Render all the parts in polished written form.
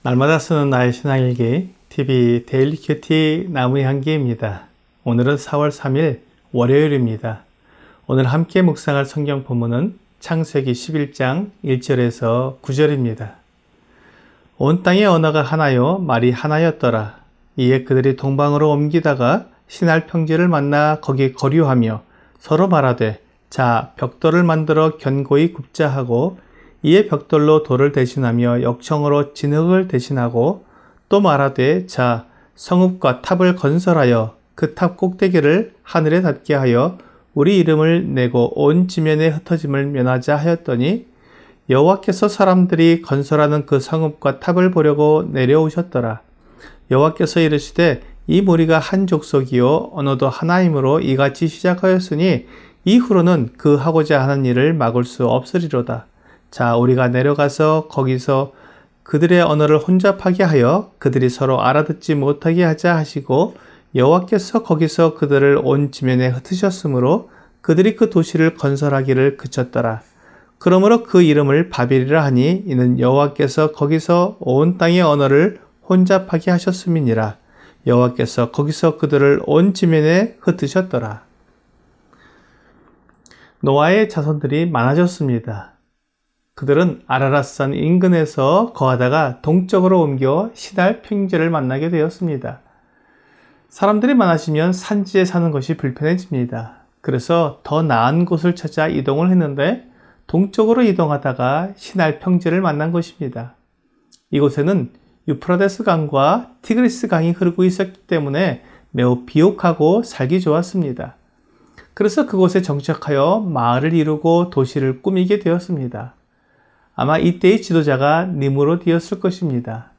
날마다 쓰는 나의 신앙일기 TV 데일리 큐티 나무의 향기입니다. 오늘은 4월 3일 월요일입니다. 오늘 함께 묵상할 성경 본문은 창세기 11장 1절에서 9절입니다. 온 땅의 언어가 하나요 말이 하나였더라. 이에 그들이 동방으로 옮기다가 신할 평지를 만나 거기 거류하며 서로 말하되 자 벽돌을 만들어 견고히 굽자 하고 이에 벽돌로 돌을 대신하며 역청으로 진흙을 대신하고 또 말하되 자 성읍과 탑을 건설하여 그 탑 꼭대기를 하늘에 닿게 하여 우리 이름을 내고 온 지면에 흩어짐을 면하자 하였더니 여호와께서 사람들이 건설하는 그 성읍과 탑을 보려고 내려오셨더라. 여호와께서 이르시되 이 무리가 한 족속이요 언어도 하나이므로 이같이 시작하였으니 이후로는 그 하고자 하는 일을 막을 수 없으리로다. 자 우리가 내려가서 거기서 그들의 언어를 혼잡하게 하여 그들이 서로 알아듣지 못하게 하자 하시고 여호와께서 거기서 그들을 온 지면에 흩으셨으므로 그들이 그 도시를 건설하기를 그쳤더라. 그러므로 그 이름을 바벨이라 하니 이는 여호와께서 거기서 온 땅의 언어를 혼잡하게 하셨음이니라. 여호와께서 거기서 그들을 온 지면에 흩으셨더라. 노아의 자손들이 많아졌습니다. 그들은 아라랏산 인근에서 거하다가 동쪽으로 옮겨 시날 평지를 만나게 되었습니다. 사람들이 많아지면 산지에 사는 것이 불편해집니다. 그래서 더 나은 곳을 찾아 이동을 했는데 동쪽으로 이동하다가 시날 평지를 만난 것입니다. 이곳에는 유프라데스 강과 티그리스 강이 흐르고 있었기 때문에 매우 비옥하고 살기 좋았습니다. 그래서 그곳에 정착하여 마을을 이루고 도시를 꾸미게 되었습니다. 아마 이때의 지도자가 니무롯이었을 것입니다.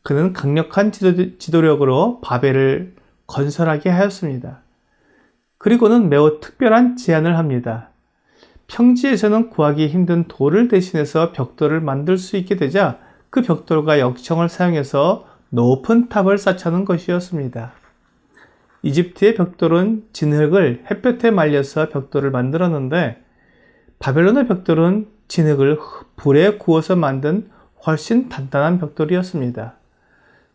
그는 강력한 지도력으로 바벨을 건설하게 하였습니다. 그리고는 매우 특별한 제안을 합니다. 평지에서는 구하기 힘든 돌을 대신해서 벽돌을 만들 수 있게 되자 그 벽돌과 역청을 사용해서 높은 탑을 쌓자는 것이었습니다. 이집트의 벽돌은 진흙을 햇볕에 말려서 벽돌을 만들었는데 바벨론의 벽돌은 진흙을 불에 구워서 만든 훨씬 단단한 벽돌이었습니다.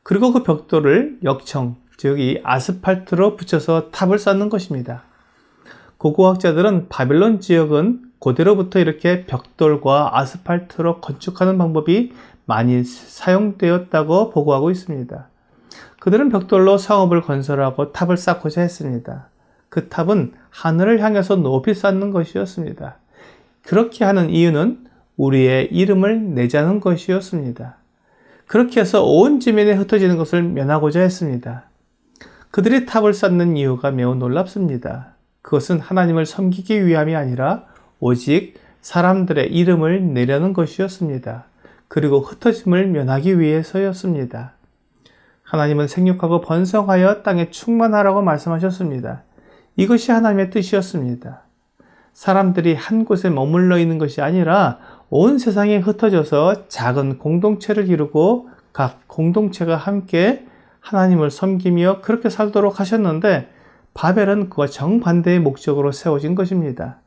그리고 그 벽돌을 역청, 즉 이 아스팔트로 붙여서 탑을 쌓는 것입니다. 고고학자들은 바벨론 지역은 고대로부터 이렇게 벽돌과 아스팔트로 건축하는 방법이 많이 사용되었다고 보고하고 있습니다. 그들은 벽돌로 성읍을 건설하고 탑을 쌓고자 했습니다. 그 탑은 하늘을 향해서 높이 쌓는 것이었습니다. 그렇게 하는 이유는 우리의 이름을 내자는 것이었습니다. 그렇게 해서 온 지면에 흩어지는 것을 면하고자 했습니다. 그들이 탑을 쌓는 이유가 매우 놀랍습니다. 그것은 하나님을 섬기기 위함이 아니라 오직 사람들의 이름을 내려는 것이었습니다. 그리고 흩어짐을 면하기 위해서였습니다. 하나님은 생육하고 번성하여 땅에 충만하라고 말씀하셨습니다. 이것이 하나님의 뜻이었습니다. 사람들이 한 곳에 머물러 있는 것이 아니라 온 세상에 흩어져서 작은 공동체를 이루고 각 공동체가 함께 하나님을 섬기며 그렇게 살도록 하셨는데 바벨은 그와 정반대의 목적으로 세워진 것입니다.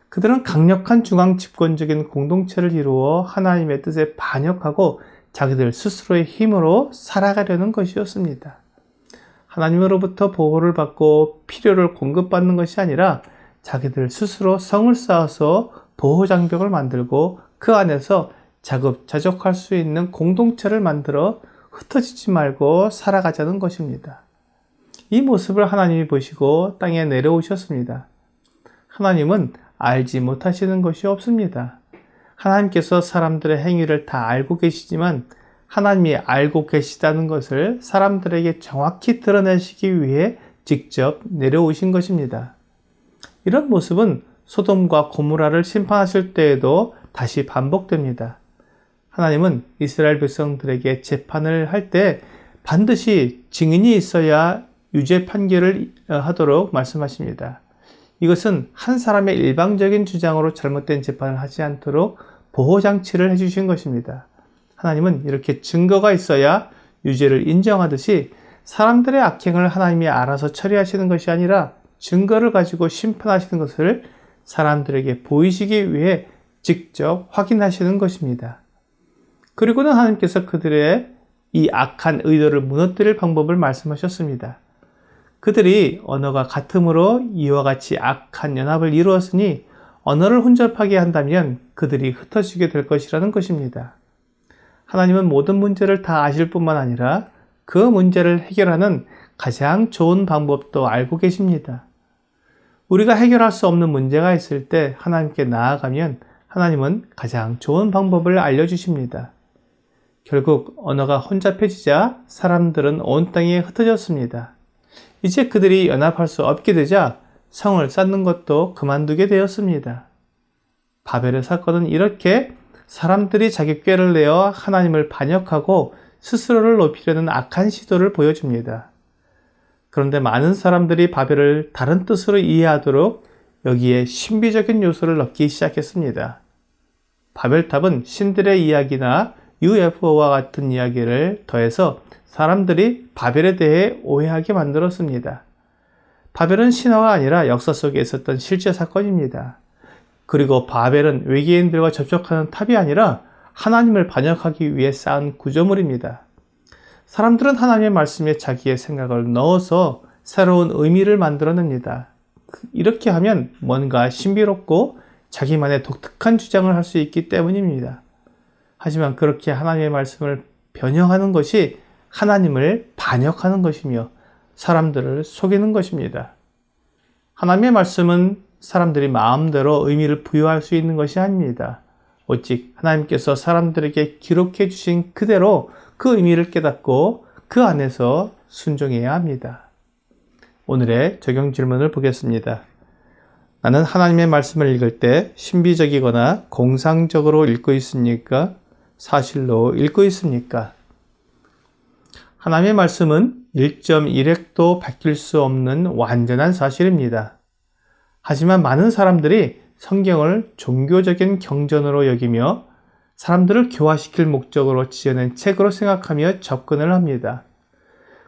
그들은 강력한 중앙 집권적인 공동체를 이루어 하나님의 뜻에 반역하고 자기들 스스로의 힘으로 살아가려는 것이었습니다. 하나님으로부터 보호를 받고 필요를 공급받는 것이 아니라 자기들 스스로 성을 쌓아서 보호장벽을 만들고 그 안에서 자급자족할 수 있는 공동체를 만들어 흩어지지 말고 살아가자는 것입니다. 이 모습을 하나님이 보시고 땅에 내려오셨습니다. 하나님은 알지 못하시는 것이 없습니다. 하나님께서 사람들의 행위를 다 알고 계시지만 하나님이 알고 계시다는 것을 사람들에게 정확히 드러내시기 위해 직접 내려오신 것입니다. 이런 모습은 소돔과 고모라를 심판하실 때에도 다시 반복됩니다. 하나님은 이스라엘 백성들에게 재판을 할 때 반드시 증인이 있어야 유죄 판결을 하도록 말씀하십니다. 이것은 한 사람의 일방적인 주장으로 잘못된 재판을 하지 않도록 보호장치를 해주신 것입니다. 하나님은 이렇게 증거가 있어야 유죄를 인정하듯이 사람들의 악행을 하나님이 알아서 처리하시는 것이 아니라 증거를 가지고 심판하시는 것을 사람들에게 보이시기 위해 직접 확인하시는 것입니다. 그리고는 하나님께서 그들의 이 악한 의도를 무너뜨릴 방법을 말씀하셨습니다. 그들이 언어가 같음으로 이와 같이 악한 연합을 이루었으니 언어를 혼잡하게 한다면 그들이 흩어지게 될 것이라는 것입니다. 하나님은 모든 문제를 다 아실 뿐만 아니라 그 문제를 해결하는 가장 좋은 방법도 알고 계십니다. 우리가 해결할 수 없는 문제가 있을 때 하나님께 나아가면 하나님은 가장 좋은 방법을 알려주십니다. 결국 언어가 혼잡해지자 사람들은 온 땅에 흩어졌습니다. 이제 그들이 연합할 수 없게 되자 성을 쌓는 것도 그만두게 되었습니다. 바벨의 사건은 이렇게 사람들이 자기 꾀를 내어 하나님을 반역하고 스스로를 높이려는 악한 시도를 보여줍니다. 그런데 많은 사람들이 바벨을 다른 뜻으로 이해하도록 여기에 신비적인 요소를 넣기 시작했습니다. 바벨탑은 신들의 이야기나 UFO와 같은 이야기를 더해서 사람들이 바벨에 대해 오해하게 만들었습니다. 바벨은 신화가 아니라 역사 속에 있었던 실제 사건입니다. 그리고 바벨은 외계인들과 접촉하는 탑이 아니라 하나님을 반역하기 위해 쌓은 구조물입니다. 사람들은 하나님의 말씀에 자기의 생각을 넣어서 새로운 의미를 만들어냅니다. 이렇게 하면 뭔가 신비롭고 자기만의 독특한 주장을 할 수 있기 때문입니다. 하지만 그렇게 하나님의 말씀을 변형하는 것이 하나님을 반역하는 것이며 사람들을 속이는 것입니다. 하나님의 말씀은 사람들이 마음대로 의미를 부여할 수 있는 것이 아닙니다. 오직 하나님께서 사람들에게 기록해 주신 그대로 그 의미를 깨닫고 그 안에서 순종해야 합니다. 오늘의 적용 질문을 보겠습니다. 나는 하나님의 말씀을 읽을 때 신비적이거나 공상적으로 읽고 있습니까? 사실로 읽고 있습니까? 하나님의 말씀은 1.1획도 바뀔 수 없는 완전한 사실입니다. 하지만 많은 사람들이 성경을 종교적인 경전으로 여기며 사람들을 교화시킬 목적으로 지어낸 책으로 생각하며 접근을 합니다.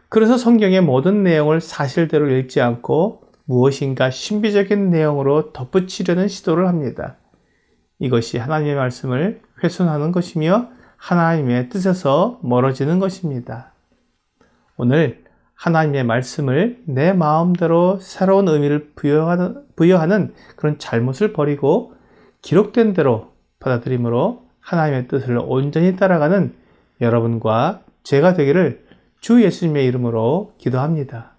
그래서 성경의 모든 내용을 사실대로 읽지 않고 무엇인가 신비적인 내용으로 덧붙이려는 시도를 합니다. 이것이 하나님의 말씀을 훼손하는 것이며 하나님의 뜻에서 멀어지는 것입니다. 오늘 하나님의 말씀을 내 마음대로 새로운 의미를 부여하는 그런 잘못을 버리고 기록된 대로 받아들임으로 하나님의 뜻을 온전히 따라가는 여러분과 제가 되기를 주 예수님의 이름으로 기도합니다.